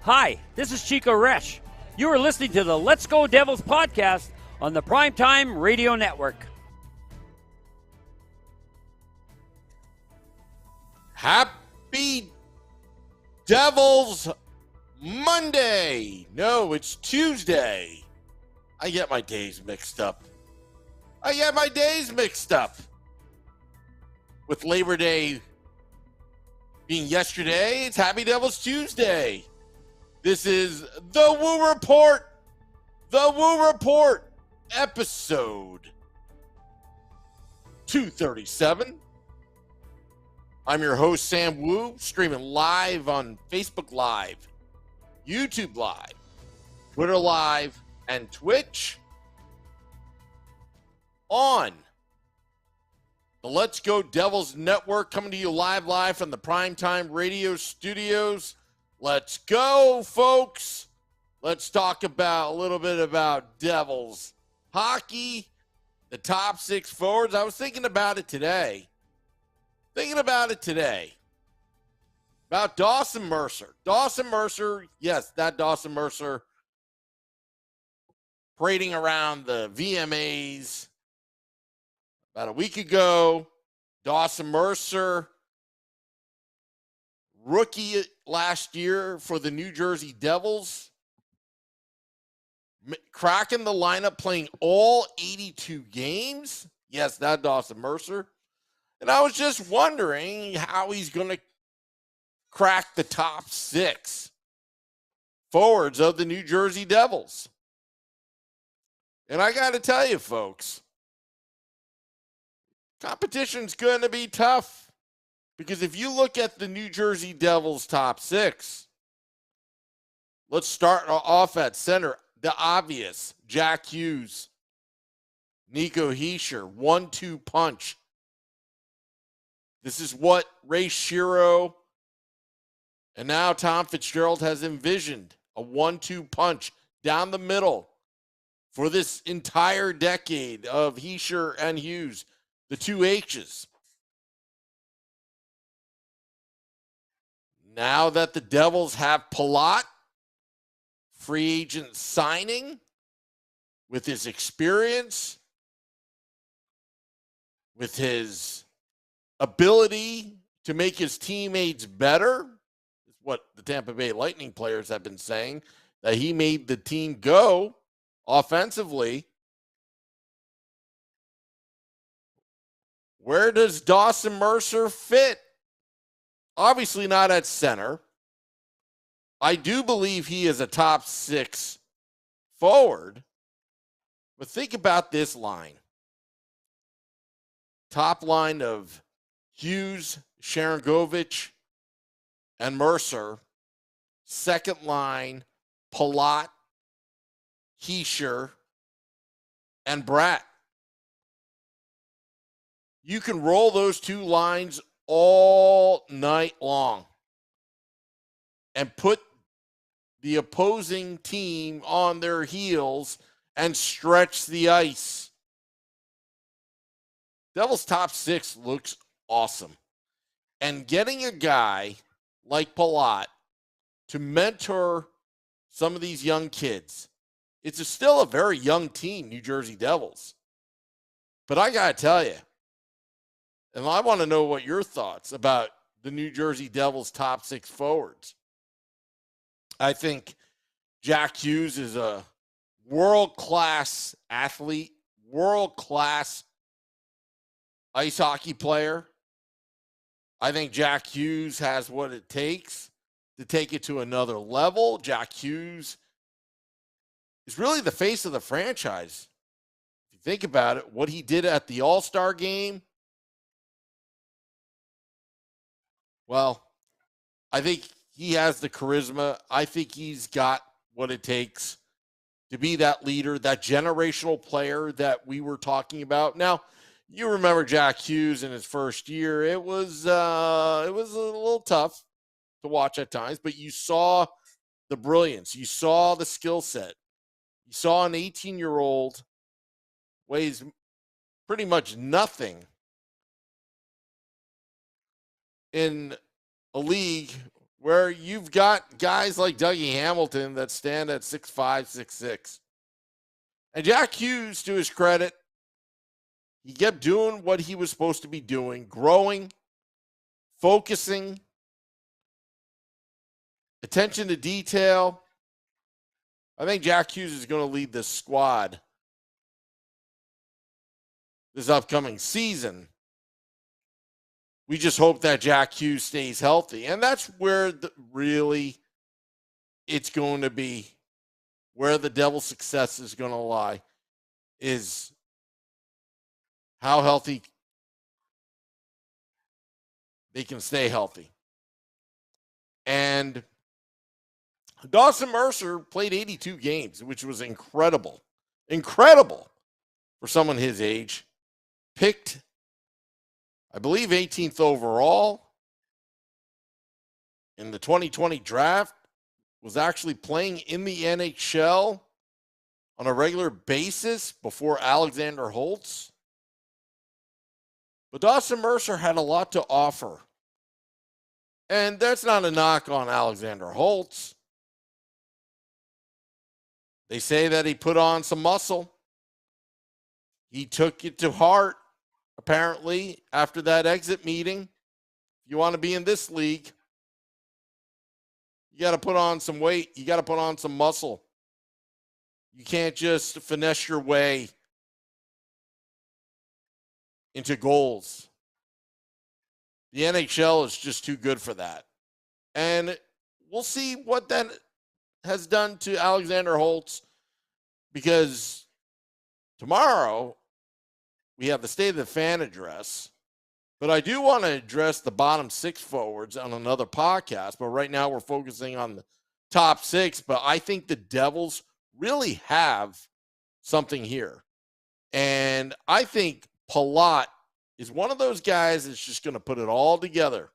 Hi, this is Chico Resch. You are listening to the Let's Go Devils podcast on the Primetime Radio Network. Happy Devils Monday. No, it's Tuesday. I get my days mixed up. With Labor Day being yesterday, it's Happy Devils Tuesday. This is The Woo Report. The Woo Report, episode 237. I'm your host, Sam Woo, streaming live on Facebook Live, YouTube Live, Twitter Live, and Twitch on the Let's Go Devils Network, coming to you live from the Primetime Radio Studios. Let's go, folks. Let's talk about a little bit about Devils hockey, the top six forwards. I was thinking about it today. About Dawson Mercer. Yes, that Dawson Mercer parading around the VMAs about a week ago. Dawson Mercer, rookie last year for the New Jersey Devils, cracking the lineup, playing all 82 games. Yes, that Dawson Mercer. And I was just wondering how he's going to crack the top six forwards of the New Jersey Devils. And I got to tell you, folks, competition's going to be tough. Because if you look at the New Jersey Devils top six, let's start off at center. The obvious, Jack Hughes, Nico Hischier, 1-2 punch. This is what Ray Shero and now Tom Fitzgerald has envisioned, a 1-2 punch down the middle for this entire decade of Hischier and Hughes, the two H's. Now that the Devils have Palat, free agent signing, with his experience, with his ability to make his teammates better, is what the Tampa Bay Lightning players have been saying, that he made the team go offensively. Where does Dawson Mercer fit? Obviously not at center. I do believe he is a top six forward. But think about this line. Top line of Hughes, Sharangovich, and Mercer. Second line, Palat, Hischier, and Bratt. You can roll those two lines all night long and put the opposing team on their heels and stretch the ice. Devils top six looks awesome. And getting a guy like Palat to mentor some of these young kids, it's still a very young team, New Jersey Devils. But I got to tell you, and I want to know what your thoughts about the New Jersey Devils top six forwards. I think Jack Hughes is a world-class athlete, world-class ice hockey player. I think Jack Hughes has what it takes to take it to another level. Jack Hughes is really the face of the franchise. If you think about it, what he did at the All-Star game, well, I think he has the charisma. I think he's got what it takes to be that leader, that generational player that we were talking about. Now, you remember Jack Hughes in his first year. It was a little tough to watch at times, but you saw the brilliance. You saw the skill set. You saw an 18-year-old weighs pretty much nothing in a league where you've got guys like Dougie Hamilton that stand at 6'5", 6'6". And Jack Hughes, to his credit, he kept doing what he was supposed to be doing, growing, focusing, attention to detail. I think Jack Hughes is going to lead this squad this upcoming season. We just hope that Jack Hughes stays healthy. And that's where really it's going to be, where the Devils' success is going to lie, is how healthy they can stay healthy. And Dawson Mercer played 82 games, which was incredible. Incredible for someone his age. Picked, I believe, 18th overall in the 2020 draft. Was actually playing in the NHL on a regular basis before Alexander Holtz. But Dawson Mercer had a lot to offer. And that's not a knock on Alexander Holtz. They say that he put on some muscle. He took it to heart, apparently, after that exit meeting. If you want to be in this league, you got to put on some weight. You got to put on some muscle. You can't just finesse your way into goals. The NHL is just too good for that. And we'll see what that has done to Alexander Holtz, because tomorrow we have the State of the Fan address. But I do want to address the bottom six forwards on another podcast. But right now we're focusing on the top six. But I think the Devils really have something here. And I think Palat is one of those guys that's just going to put it all together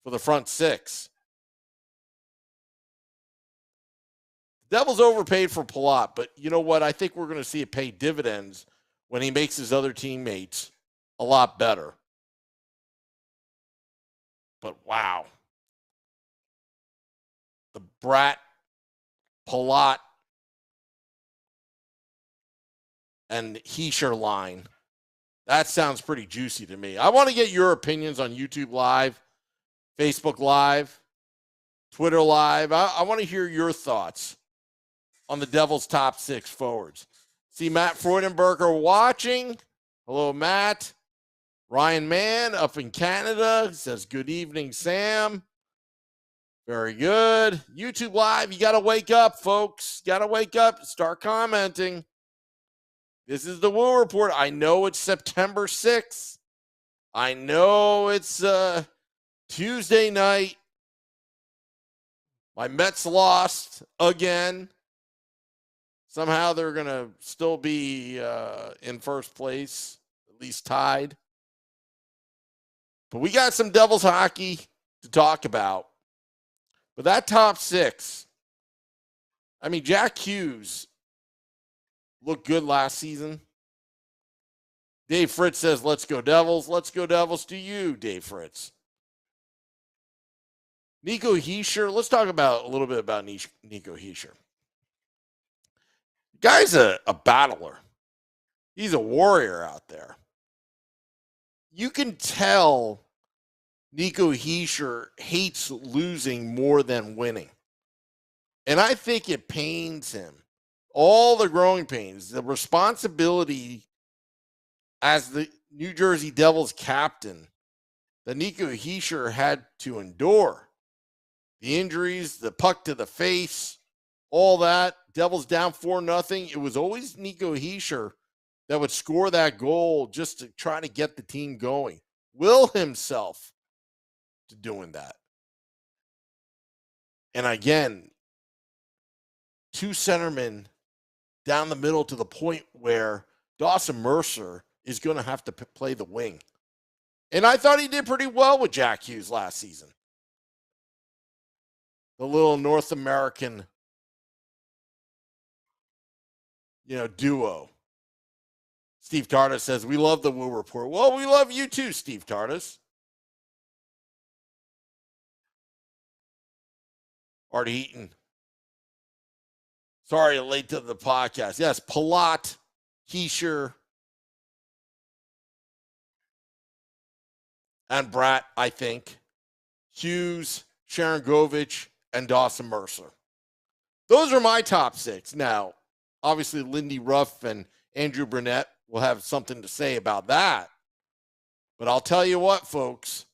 for the front six. The Devils overpaid for Palat. But you know what? I think we're going to see it pay dividends when he makes his other teammates a lot better. But wow. The Bratt, Palat, and Hischier line. That sounds pretty juicy to me. I want to get your opinions on YouTube Live, Facebook Live, Twitter Live. I want to hear your thoughts on the Devils' top six forwards. See Matt Freudenberger watching. Hello, Matt. Ryan Mann up in Canada says, good evening, Sam. Very good. YouTube Live, you got to wake up, folks. Got to wake up. Start commenting. This is the Woo Report. I know it's September 6th. I know it's Tuesday night. My Mets lost again. Somehow they're going to still be in first place, at least tied. But we got some Devils hockey to talk about. But that top six, I mean, Jack Hughes looked good last season. Dave Fritz says, let's go Devils. Let's go Devils to you, Dave Fritz. Nico Hischier, let's talk about a little bit about Nico Hischier. The guy's a battler. He's a warrior out there. You can tell Nico Hischier hates losing more than winning. And I think it pains him. All the growing pains, the responsibility as the New Jersey Devils captain that Nico Hischier had to endure. The injuries, the puck to the face, all that. Devils down 4-0. It was always Nico Hischier that would score that goal just to try to get the team going. Will himself to doing that. And again, two centermen down the middle to the point where Dawson Mercer is going to have to play the wing. And I thought he did pretty well with Jack Hughes last season. The little North American, duo. Steve Tardis says, we love the Woo Report. Well, we love you too, Steve Tardis. Art Heaton. Sorry, late to the podcast. Yes, Palat, Hischier, and Bratt, I think. Hughes, Sharangovich, and Dawson Mercer. Those are my top 6. Now, obviously, Lindy Ruff and Andrew Burnett will have something to say about that. But I'll tell you what, folks.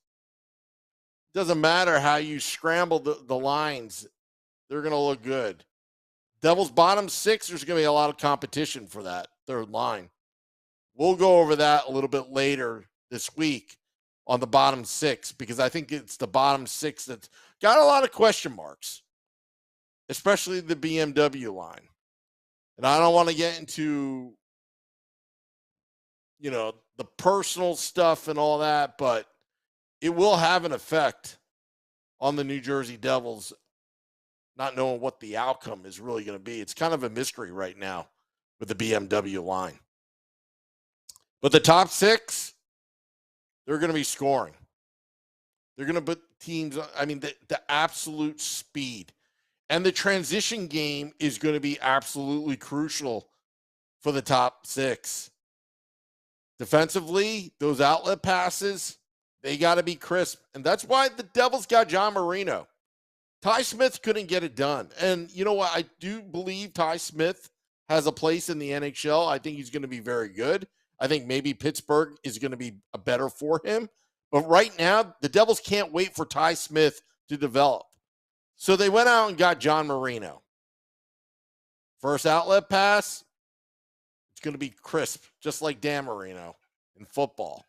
It doesn't matter how you scramble the lines. They're going to look good. Devils bottom 6, there's going to be a lot of competition for that third line. We'll go over that a little bit later this week on the bottom 6, because I think it's the bottom 6 that's got a lot of question marks, especially the BMW line. And I don't want to get into, the personal stuff and all that, but it will have an effect on the New Jersey Devils, not knowing what the outcome is really going to be. It's kind of a mystery right now with the BMW line. But the top 6, they're going to be scoring. They're going to put teams, the absolute speed. And the transition game is going to be absolutely crucial for the top 6. Defensively, those outlet passes, they got to be crisp. And that's why the Devils got John Marino. Ty Smith couldn't get it done. And you know what? I do believe Ty Smith has a place in the NHL. I think he's going to be very good. I think maybe Pittsburgh is going to be better for him. But right now, the Devils can't wait for Ty Smith to develop. So they went out and got John Marino. First outlet pass, it's going to be crisp, just like Dan Marino in football.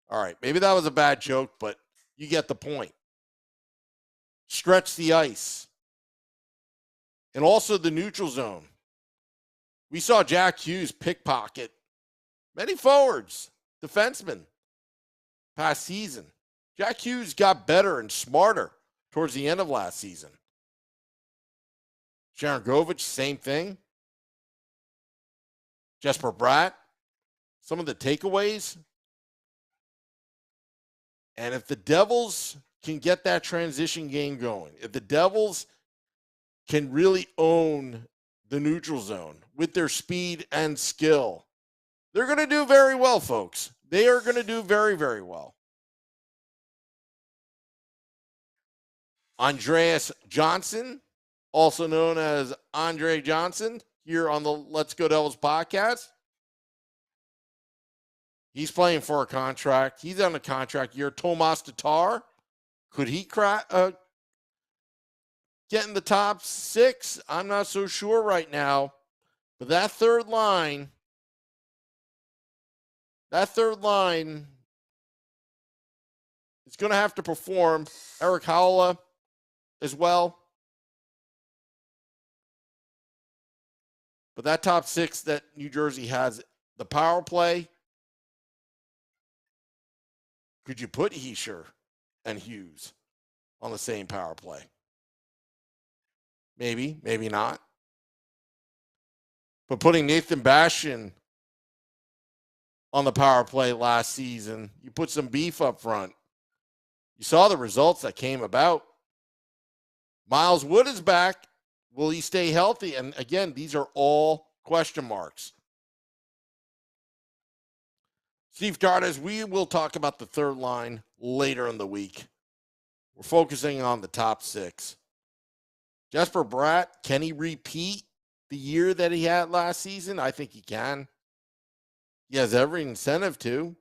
All right, maybe that was a bad joke, but you get the point. Stretch the ice. And also the neutral zone. We saw Jack Hughes pickpocket many forwards, defensemen, past season. Jack Hughes got better and smarter towards the end of last season. Sharangovich, same thing. Jesper Bratt, some of the takeaways. And if the Devils can get that transition game going, if the Devils can really own the neutral zone with their speed and skill, they're going to do very well, folks. They are going to do very, very well. Andreas Johnson, also known as Andre Johnson, here on the Let's Go Devils podcast. He's playing for a contract. He's on a contract year. Tomas Tatar, could he get in the top 6? I'm not so sure right now. But that third line is going to have to perform. Eric Howla as well. But that top 6 that New Jersey has, the power play, could you put Hischier and Hughes on the same power play? Maybe, maybe not. But putting Nathan Bastian on the power play last season, you put some beef up front. You saw the results that came about. Miles Wood is back. Will he stay healthy? And again, these are all question marks. Steve Dardes, we will talk about the third line later in the week. We're focusing on the top 6. Jesper Bratt, can he repeat the year that he had last season? I think he can. He has every incentive to.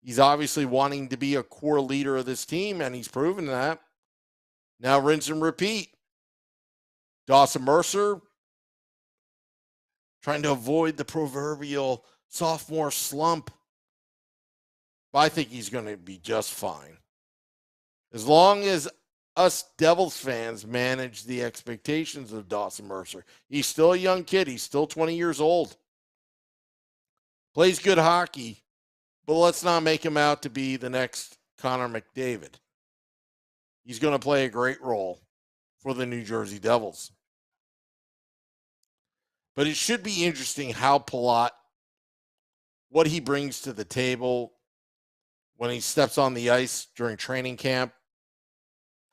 He's obviously wanting to be a core leader of this team, and he's proven that. Now rinse and repeat. Dawson Mercer, trying to avoid the proverbial sophomore slump. But I think he's going to be just fine. As long as us Devils fans manage the expectations of Dawson Mercer. He's still a young kid. He's still 20 years old. Plays good hockey, but let's not make him out to be the next Connor McDavid. He's going to play a great role for the New Jersey Devils. But it should be interesting how Palat, what he brings to the table when he steps on the ice during training camp,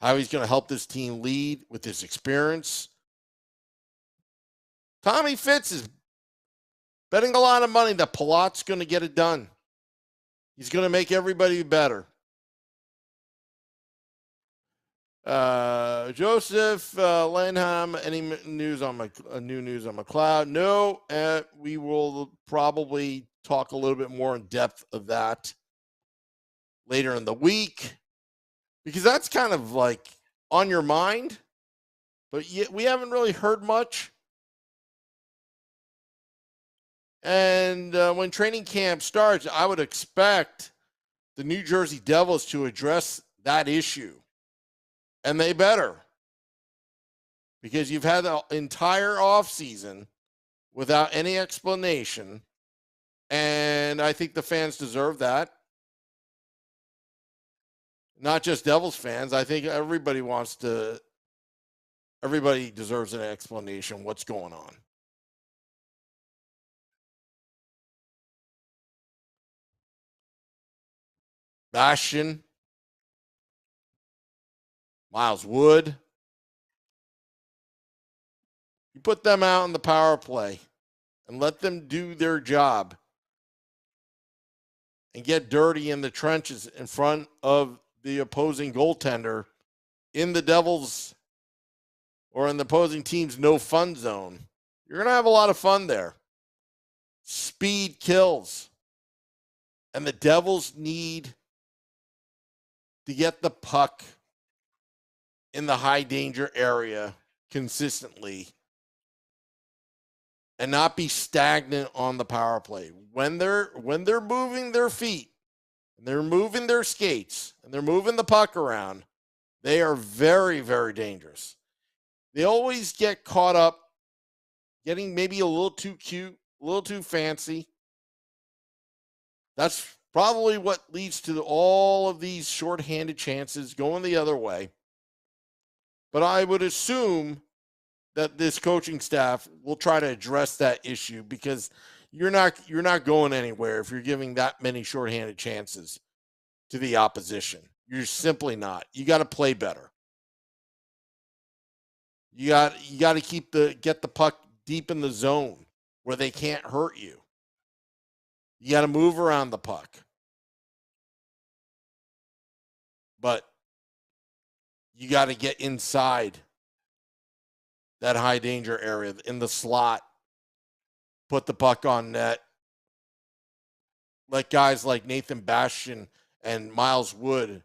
how he's going to help this team lead with his experience. Tommy Fitz is betting a lot of money that Palat's going to get it done. He's going to make everybody better. Joseph Lanham, any news on new news on McLeod? No, we will probably talk a little bit more in depth of that later in the week, because that's kind of like on your mind, but yet we haven't really heard much. And when training camp starts, I would expect the New Jersey Devils to address that issue. And they better. Because you've had the entire offseason without any explanation. And I think the fans deserve that. Not just Devils fans. I think everybody deserves an explanation what's going on. Bastian, Miles Wood. You put them out in the power play and let them do their job and get dirty in the trenches in front of the opposing goaltender in the Devils or in the opposing team's no fun zone. You're going to have a lot of fun there. Speed kills. And the Devils need to get the puck in the high danger area consistently and not be stagnant on the power play. When they're moving their feet and they're moving their skates and they're moving the puck around, they are very, very dangerous. They always get caught up getting maybe a little too cute, a little too fancy. That's probably what leads to all of these shorthanded chances going the other way. But I would assume that this coaching staff will try to address that issue, because you're not going anywhere if you're giving that many shorthanded chances to the opposition. You're simply not. You got to play better. You got to get the puck deep in the zone where they can't hurt you. You got to move around the puck. But you got to get inside that high danger area in the slot. Put the puck on net. Let guys like Nathan Bastian and Miles Wood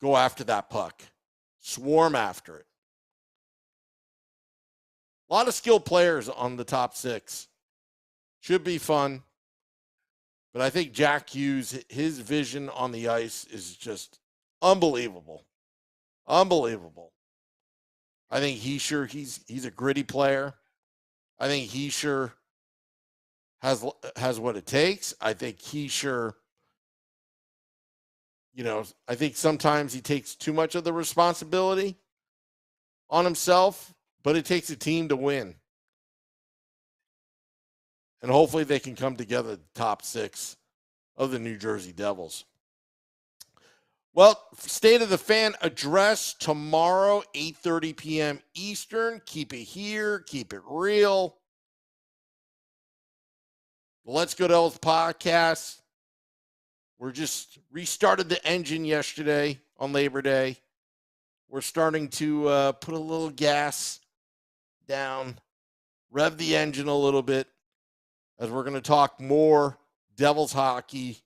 go after that puck. Swarm after it. A lot of skilled players on the top six. Should be fun. But I think Jack Hughes, his vision on the ice is just unbelievable. Unbelievable. I think he's a gritty player. I think Heischer has what it takes. I think Heischer, I think sometimes he takes too much of the responsibility on himself, but it takes a team to win. And hopefully they can come together, the top six of the New Jersey Devils. Well, State of the Fan address tomorrow, 8:30 p.m. Eastern. Keep it here. Keep it real. Let's Go Devils podcast. We're just restarted the engine yesterday on Labor Day. We're starting to put a little gas down, rev the engine a little bit, as we're going to talk more Devils hockey.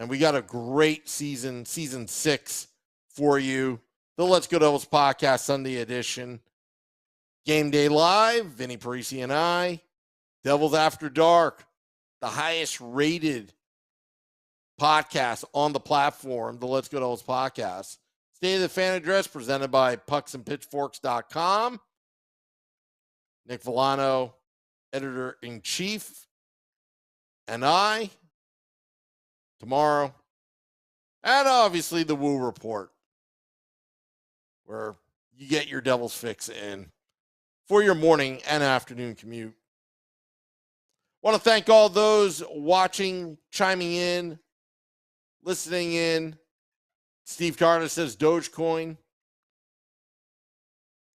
And we got a great season 6 for you. The Let's Go Devils podcast, Sunday edition. Game Day Live, Vinny Parisi and I. Devils After Dark, the highest rated podcast on the platform, the Let's Go Devils podcast. State of the Fan address presented by pucksandpitchforks.com. Nick Villano, editor-in-chief, and I, tomorrow. And obviously the Woo Report, where you get your Devils fix in for your morning and afternoon commute. Want to thank all those watching, chiming in, listening in Steve Carter says Dogecoin.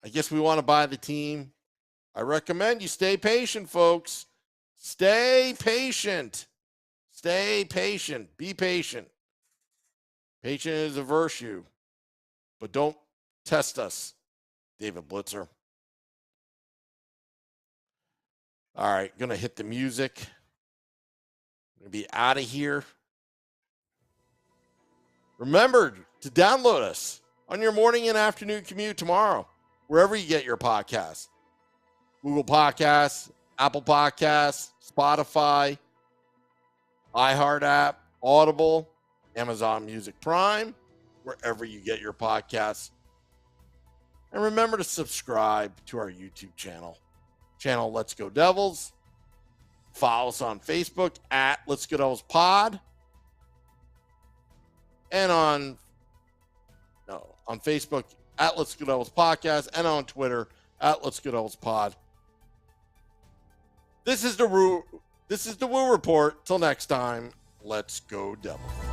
I guess we want to buy the team. I recommend you stay patient, folks. Stay patient. Stay patient. Be patient. Patient is a virtue. But don't test us, David Blitzer. All right, going to hit the music. Going to be out of here. Remember to download us on your morning and afternoon commute tomorrow, wherever you get your podcasts. Google Podcasts, Apple Podcasts, Spotify, iHeart app, Audible, Amazon Music Prime, wherever you get your podcasts. And remember to subscribe to our YouTube channel Let's Go Devils. Follow us on Facebook at Let's Go Devils Pod. And on Facebook at Let's Go Devils Podcast, and on Twitter at Let's Go Devils Pod. This is the Woo Report. Till next time, let's go Devils.